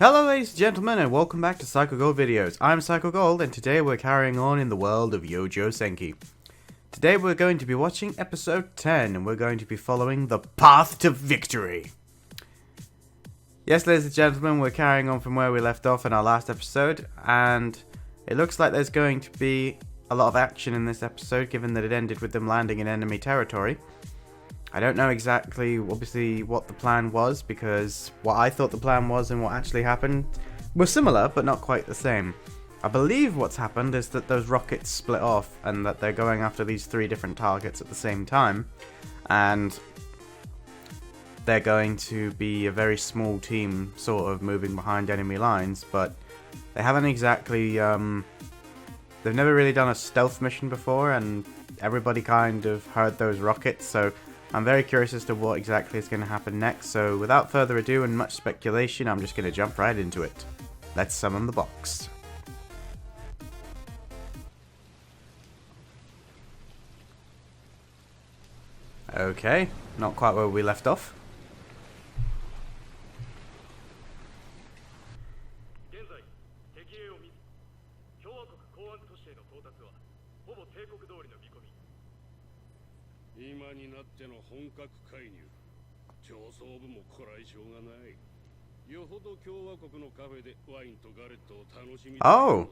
Hello ladies and gentlemen, and welcome back to Psycho Gold Videos. I'm Psycho Gold, and today we're carrying on in the world of Youjo Senki. Today we're going to be watching episode 10, and we're going to be following the path to victory. Yes, ladies and gentlemen, we're carrying on from where we left off in our last episode, and it looks like there's going to be a lot of action in this episode, given that it ended with them landing in enemy territory. I don't know exactly, obviously, what the plan was, because what I thought the plan was and what actually happened were similar, but not quite the same. I believe what's happened is that those rockets split off, and that they're going after these 3 different targets at the same time, and they're going to be a very small team, sort of, moving behind enemy lines, but they haven't exactly, they've never really done a stealth mission before, and everybody kind of heard those rockets, so I'm very curious as to what exactly is going to happen next, so without further ado and much speculation, I'm just going to jump right into it. Let's summon the box. Okay, not quite where we left off. Oh,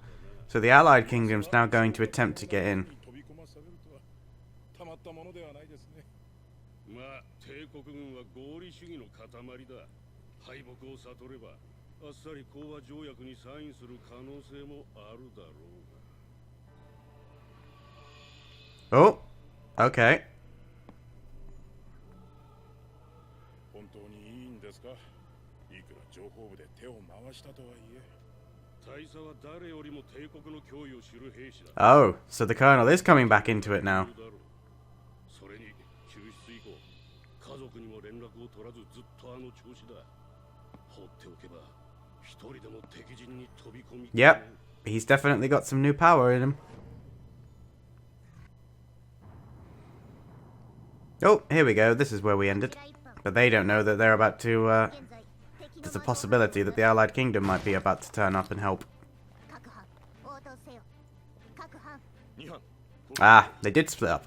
so the Allied Kingdom's now going to attempt to get in. Oh, okay. Oh, so the Colonel is coming back into it now. Yep, he's definitely got some new power in him. Oh, here we go, this is where we ended. But they don't know that they're about to, there's a possibility that the Allied Kingdom might be about to turn up and help. Ah, they did split up.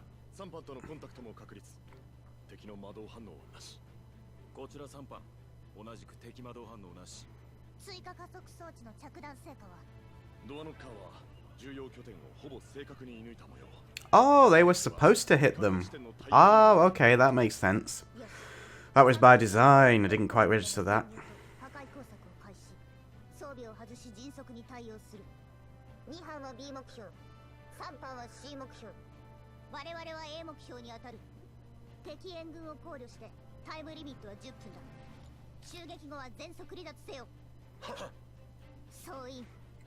Oh, they were supposed to hit them. Oh, okay, that makes sense. That was by design. I didn't quite register that.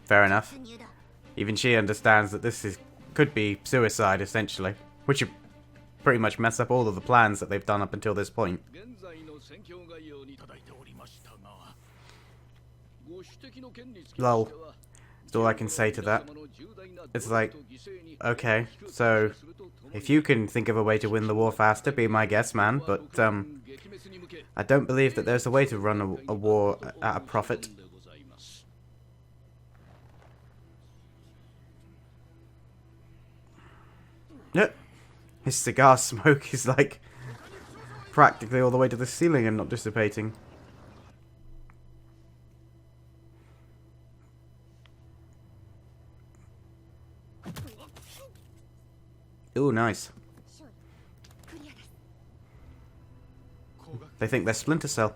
Fair enough. Even she understands that this could be suicide, essentially. Which would pretty much mess up all of the plans that they've done up until this point. Lol. That's all I can say to that. It's like, okay, so if you can think of a way to win the war faster, be my guest, man. But I don't believe that there's a way to run a war at a profit. Yep. His cigar smoke is like practically all the way to the ceiling and not dissipating. Ooh, nice. They think they're Splinter Cell.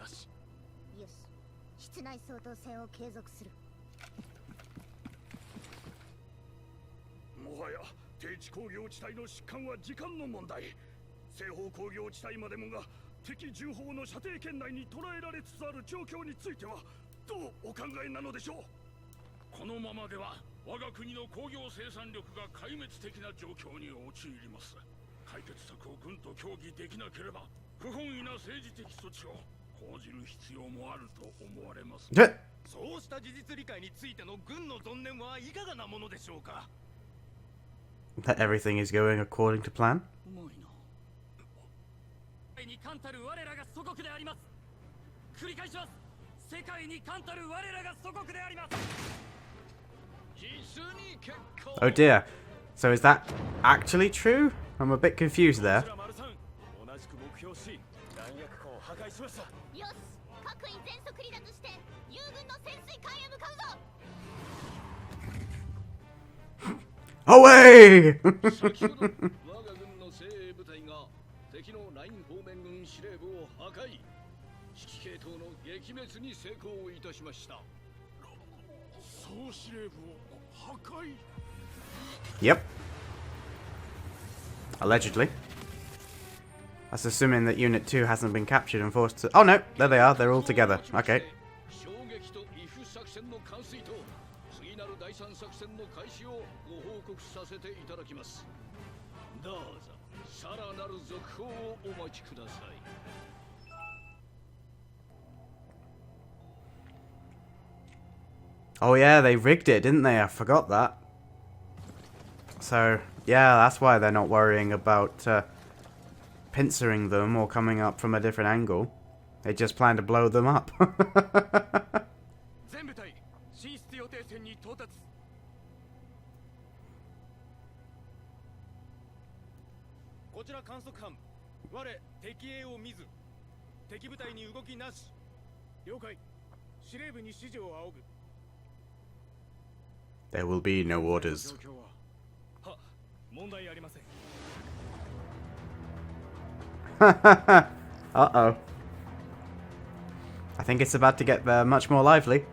That everything is going according to plan? Oh dear. So is that actually true? I'm a bit confused there. Away! Yep. Allegedly. That's assuming that Unit 2 hasn't been captured and forced to... Oh no, there they are, they're all together. Okay. Oh yeah, they rigged it, didn't they? I forgot that. So, yeah, that's why they're not worrying about pincering them or coming up from a different angle. They just plan to blow them up. There will be no orders. Uh-oh. I think it's about to get much more lively.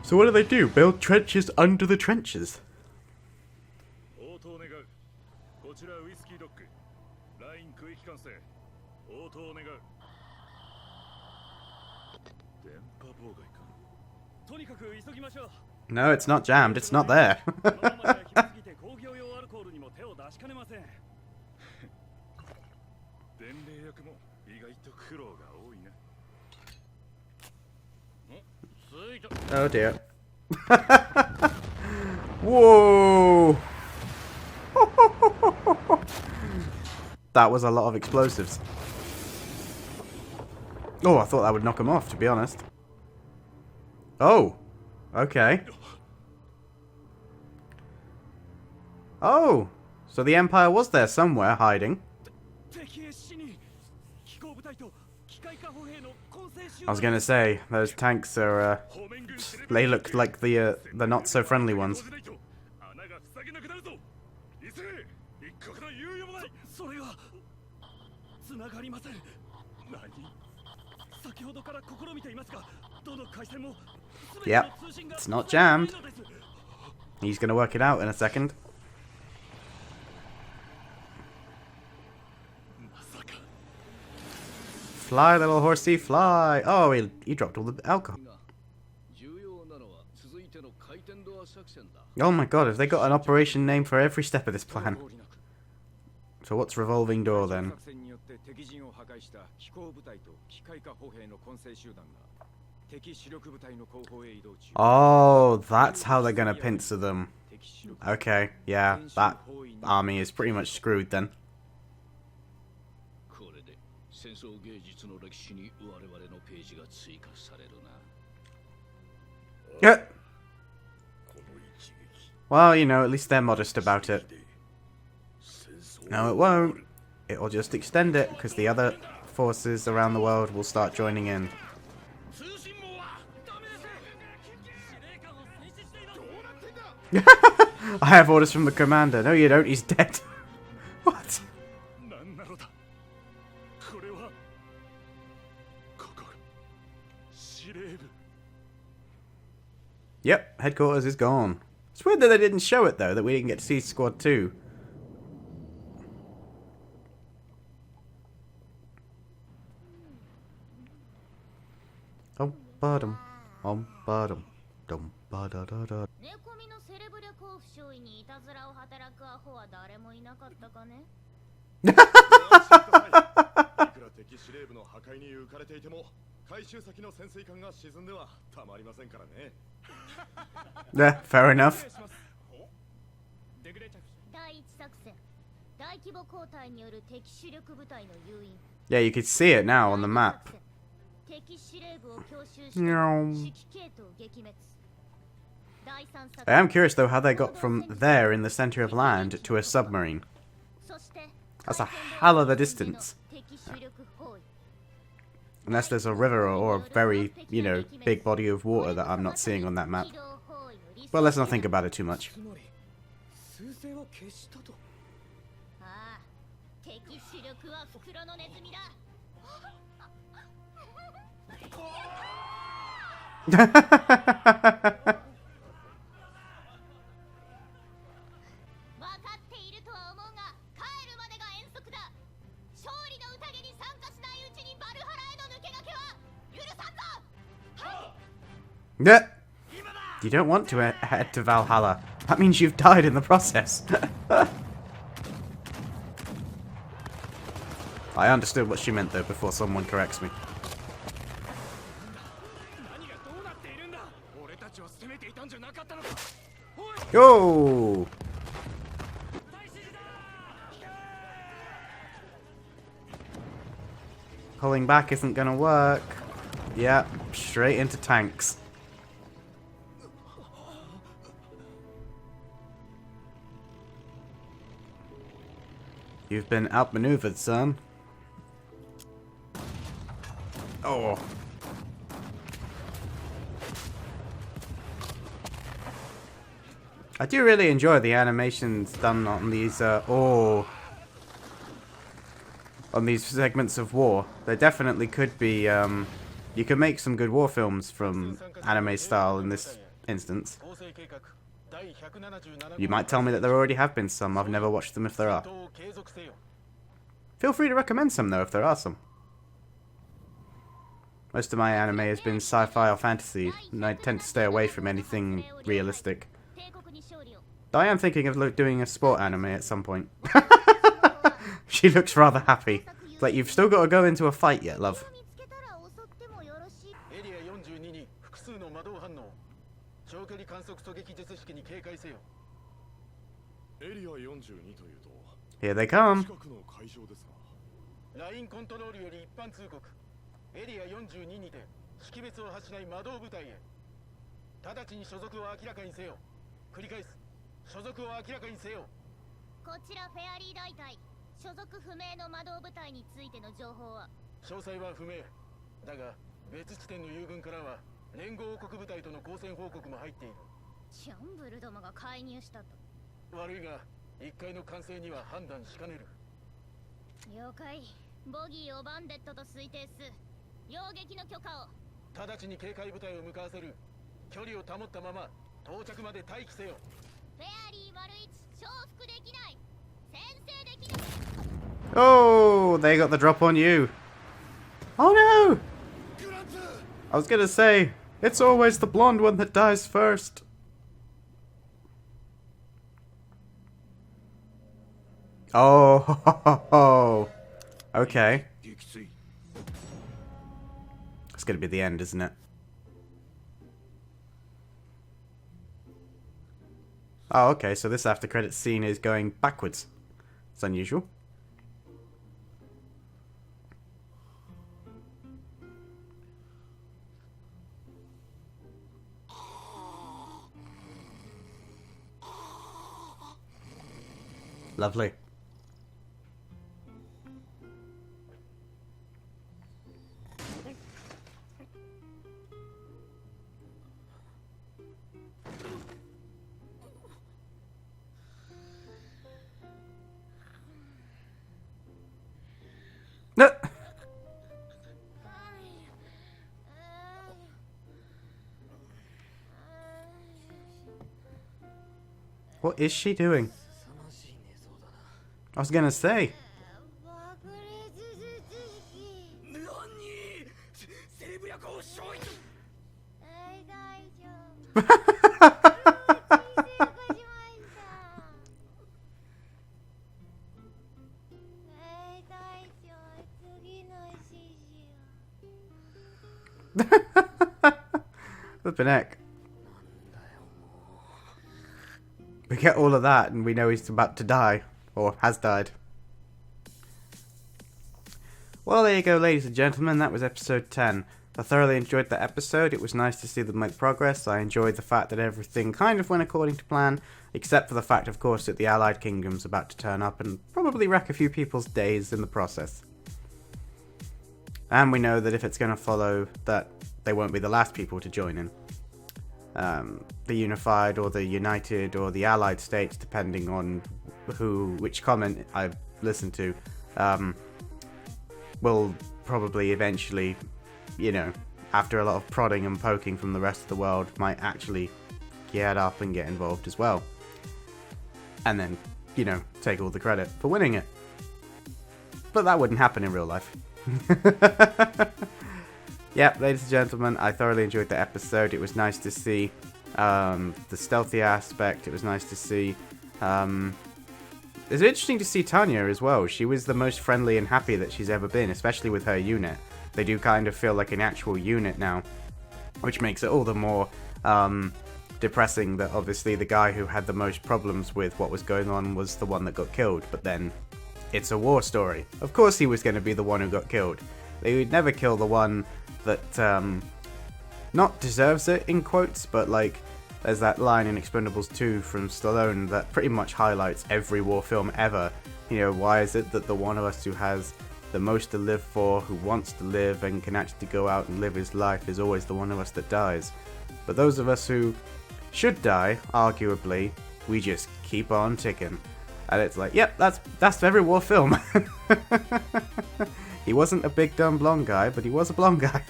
So what do? Build trenches under the trenches? No, it's not jammed. It's not there. Oh dear. Whoa! That was a lot of explosives. Oh, I thought that would knock him off, to be honest. Oh! Okay. Oh! So the Empire was there somewhere, hiding. I was gonna say, those tanks are, they look like the not-so-friendly ones. Yep, it's not jammed. He's gonna work it out in a second. Fly, little horsey, fly. Oh, he dropped all the alcohol. Oh my god, have they got an operation name for every step of this plan? So what's revolving door then? Oh, that's how they're gonna pincer them. Okay, yeah, that army is pretty much screwed then. Yeah. Well, you know, at least they're modest about it. No, it won't. It'll just extend it, because the other forces around the world will start joining in. I have orders from the commander. No, you don't. He's dead. What? Yep, headquarters is gone. It's weird that they didn't show it, though, that we didn't get to see Squad 2. Bottom, bottom, dum ba da da da. Yeah, fair enough. Yeah, you could see it now on the map. I am curious though how they got from there in the center of land to a submarine. That's a hell of a distance. Unless there's a river or a very, you know, big body of water that I'm not seeing on that map. But let's not think about it too much. Yeah. You don't want to head to Valhalla. That means you've died in the process. I understood what she meant though before someone corrects me. Go! Pulling back isn't gonna work. Yeah, straight into tanks. You've been outmaneuvered, son. Oh. I do really enjoy the animations done on these, on these segments of war. There definitely could be, you could make some good war films from anime style in this instance. You might tell me that there already have been some. I've never watched them if there are. Feel free to recommend some though if there are some. Most of my anime has been sci-fi or fantasy, and I tend to stay away from anything realistic. Though I am thinking of doing a sport anime at some point. She looks rather happy. It's like, you've still got to go into a fight yet, love. Here they come. Oh, they got the drop on you. Oh no! I was gonna say, it's always the blonde one that dies first. Oh, okay. It's gonna be the end, isn't it? Oh, okay, so this after credits scene is going backwards. It's unusual. Lovely. No. What is she doing? I was gonna say. Flippin' heck. We get all of that and we know he's about to die. Or has died. Well, there you go, ladies and gentlemen. That was episode 10. I thoroughly enjoyed that episode. It was nice to see them make progress. I enjoyed the fact that everything kind of went according to plan, except for the fact, of course, that the Allied Kingdom's about to turn up and probably wreck a few people's days in the process. And we know that if it's going to follow, that they won't be the last people to join in. The Unified or the United or the Allied States, depending on which comment I've listened to, will probably eventually, you know, after a lot of prodding and poking from the rest of the world, might actually get up and get involved as well. And then, you know, take all the credit for winning it. But that wouldn't happen in real life. Yep, ladies and gentlemen, I thoroughly enjoyed the episode. It was nice to see the stealthy aspect. It was nice to see... It's interesting to see Tanya as well. She was the most friendly and happy that she's ever been, especially with her unit. They do kind of feel like an actual unit now, which makes it all the more depressing that obviously the guy who had the most problems with what was going on was the one that got killed. But then, it's a war story. Of course he was going to be the one who got killed. They would never kill the one that, not deserves it, in quotes, but like, there's that line in Expendables 2 from Stallone that pretty much highlights every war film ever. You know, why is it that the one of us who has the most to live for, who wants to live and can actually go out and live his life, is always the one of us that dies? But those of us who should die, arguably, we just keep on ticking. And it's like, yep, that's every war film. He wasn't a big dumb blonde guy, but he was a blonde guy.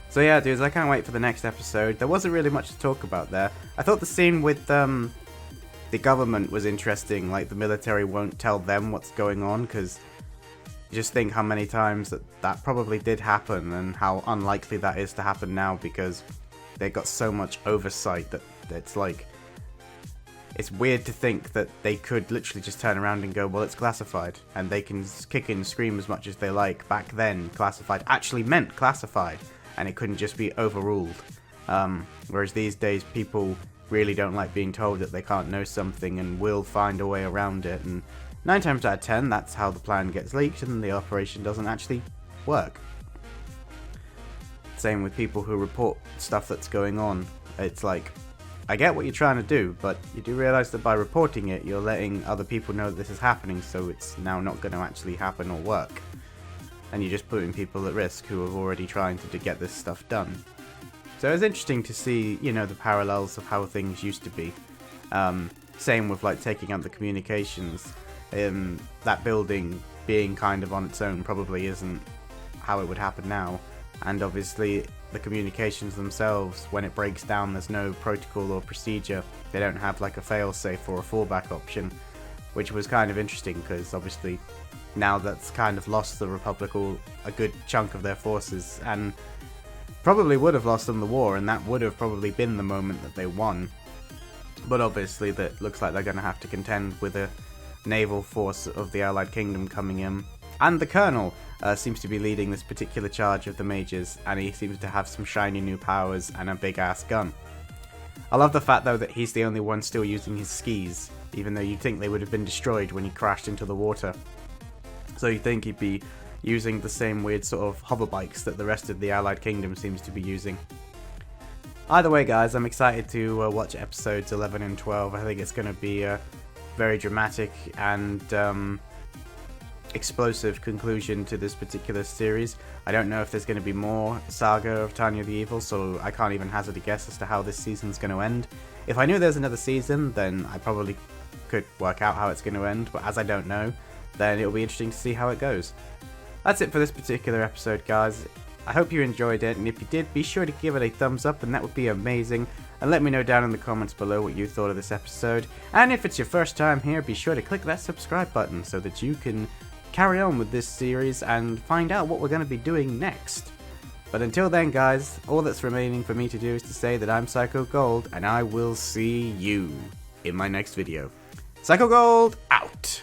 So yeah, dudes, I can't wait for the next episode. There wasn't really much to talk about there. I thought the scene with the government was interesting. Like, the military won't tell them what's going on, because you just think how many times that probably did happen, and how unlikely that is to happen now, because they got so much oversight that it's like... It's weird to think that they could literally just turn around and go, well, it's classified, and they can kick and scream as much as they like. Back then, classified actually meant classified, and it couldn't just be overruled. Whereas these days, people really don't like being told that they can't know something and will find a way around it, and 9 times out of 10, that's how the plan gets leaked and the operation doesn't actually work. Same with people who report stuff that's going on. It's like, I get what you're trying to do, but you do realise that by reporting it, you're letting other people know that this is happening, so it's now not going to actually happen or work. And you're just putting people at risk who are already trying to get this stuff done. So it's interesting to see, you know, the parallels of how things used to be. Same with, like, taking out the communications. That building being kind of on its own probably isn't how it would happen now. And obviously, the communications themselves, when it breaks down, there's no protocol or procedure. They don't have like a fail-safe or a fallback option, which was kind of interesting, because obviously now that's kind of lost the Republic a good chunk of their forces, and probably would have lost them the war, and that would have probably been the moment that they won. But obviously that looks like they're going to have to contend with a naval force of the Allied Kingdom coming in. And the Colonel seems to be leading this particular charge of the Majors, and he seems to have some shiny new powers and a big-ass gun. I love the fact, though, that he's the only one still using his skis, even though you'd think they would have been destroyed when he crashed into the water. So you'd think he'd be using the same weird sort of hover bikes that the rest of the Allied Kingdom seems to be using. Either way, guys, I'm excited to watch episodes 11 and 12. I think it's going to be a very dramatic and explosive conclusion to this particular series. I don't know if there's going to be more saga of Tanya the Evil, so I can't even hazard a guess as to how this season's going to end. If I knew there's another season, then I probably could work out how it's going to end, but as I don't know, then it'll be interesting to see how it goes. That's it for this particular episode, guys. I hope you enjoyed it, and if you did, be sure to give it a thumbs up, and that would be amazing. And let me know down in the comments below what you thought of this episode. And if it's your first time here, be sure to click that subscribe button so that you can carry on with this series and find out what we're going to be doing next. But until then, guys, all that's remaining for me to do is to say that I'm Psycho Gold, and I will see you in my next video. Psycho Gold, out!